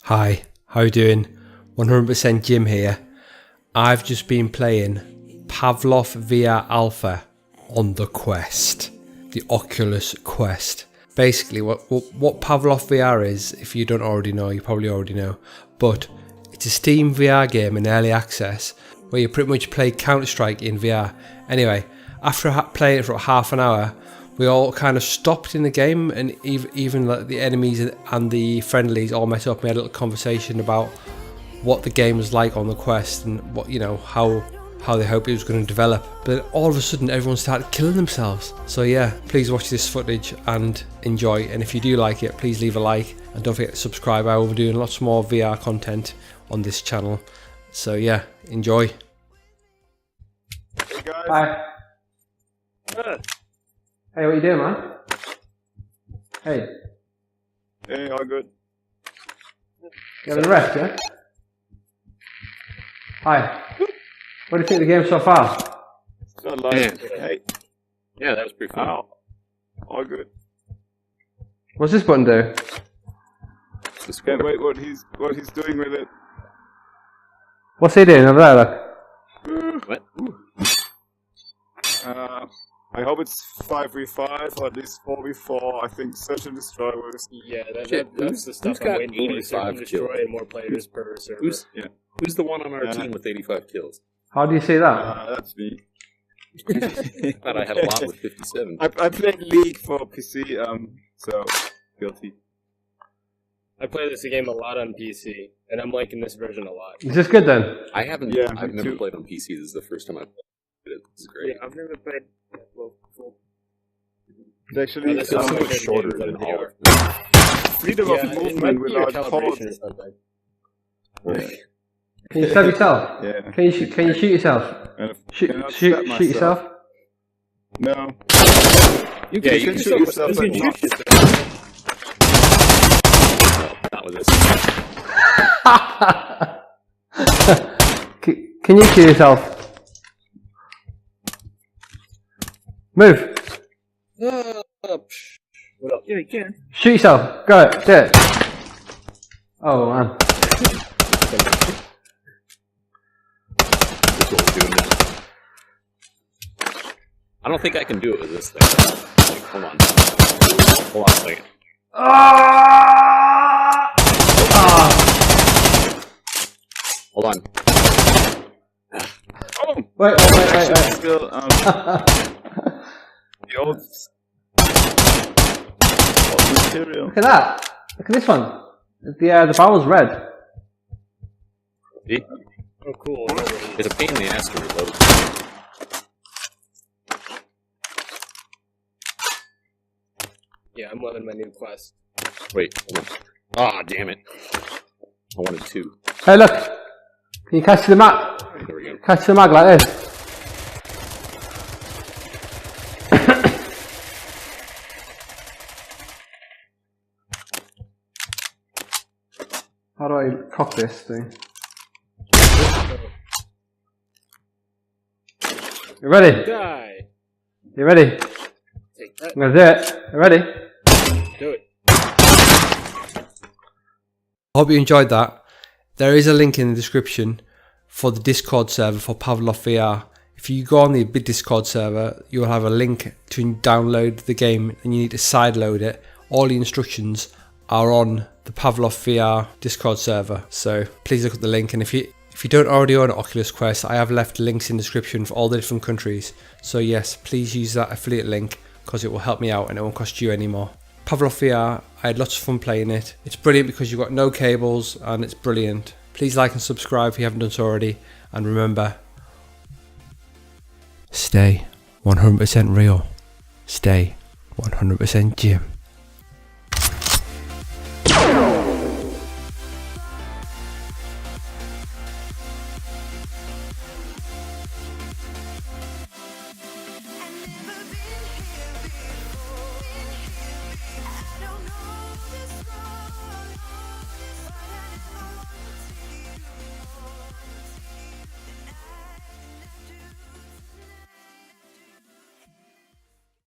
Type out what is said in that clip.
Hi, how you doing? 100% Jim here. I've just been playing Pavlov VR Alpha on the Quest, the Oculus Quest. Basically, what Pavlov VR is, if you don't already know, you probably already know, but it's a Steam VR game in early access where you pretty much play Counter-Strike in VR. Anyway, after playing it for half an hour, we all kind of stopped in the game, and even like the enemies and the friendlies all met up and we had a little conversation about what the game was like on the Quest and what, you know, how they hoped it was going to develop. But all of a sudden everyone started killing themselves. So yeah, please watch this footage and enjoy, and if you do like it, please leave a like and don't forget to subscribe. I will be doing lots more VR content on this channel, so yeah, enjoy. Hey guys. Hi. Hey, what you doing, man? Hey. Hey, all good. You having a rest, yeah? Hi. What do you think of the game so far? It's not like, hey. Yeah, that was pretty fun. Ow. All good. What's this button do? Can't wait what he's doing with it. What's he doing over there, look? What? I hope it's 5v5 or at least 4v4. I think Search and Destroy was. Yeah, Shit, that's the stuff who's got I'm waiting for. 85 Destroy kills? and more players per server. Who's the one on our team with 85 kills? How do you see that? That's me. I thought I had a lot with 57. I played League for PC, so guilty. I play this game a lot on PC, and I'm liking this version a lot. Is this good then? I haven't. Yeah, I've me never too. played on PC. This is the first time I've played it. This is great. Yeah, I've never played well before. It's actually It's so much shorter than all of freedom Yeah, of it might movement be your without calibration pause. or something. them. Can you stab yourself? Yeah. Can you shoot yourself? And if- Shoot cannot shoot stab shoot yourself? No. You Yeah, can you can shoot yourself, You but can not. shoot yourself. Not with this. Can you kill yourself? Move. What else? Yeah, you can. Shoot yourself. Go it. Do it. Oh man. That's what we're doing now. I don't think I can do it with this thing. Like, hold on. Hold on a second. Hold on. Oh! Wait. Still, the old material. Look at that. Look at this one. The barrel's red. See? Oh, cool. It's a pain in the ass to reload. Yeah, I'm loving my new Quest. Wait, hold on. Ah, damn it. I wanted two. Hey, look. Can you catch the mag? There we go. Catch the mag like this. How do I cock this thing? You ready? Die! You ready? Take that. I'm gonna do it. You ready? Do it. I hope you enjoyed that. There is a link in the description for the Discord server for Pavlov VR. If you go on the Discord server, you'll have a link to download the game, and you need to sideload it. All the instructions are on the Pavlov VR Discord server, so please look at the link. And if you don't already own Oculus Quest, I have left links in the description for all the different countries. So yes, please use that affiliate link because it will help me out and it won't cost you any more. Pavlov VR, I had lots of fun playing it. It's brilliant because you've got no cables and it's brilliant. Please like and subscribe if you haven't done so already. And remember, stay 100% real. Stay 100% Jim.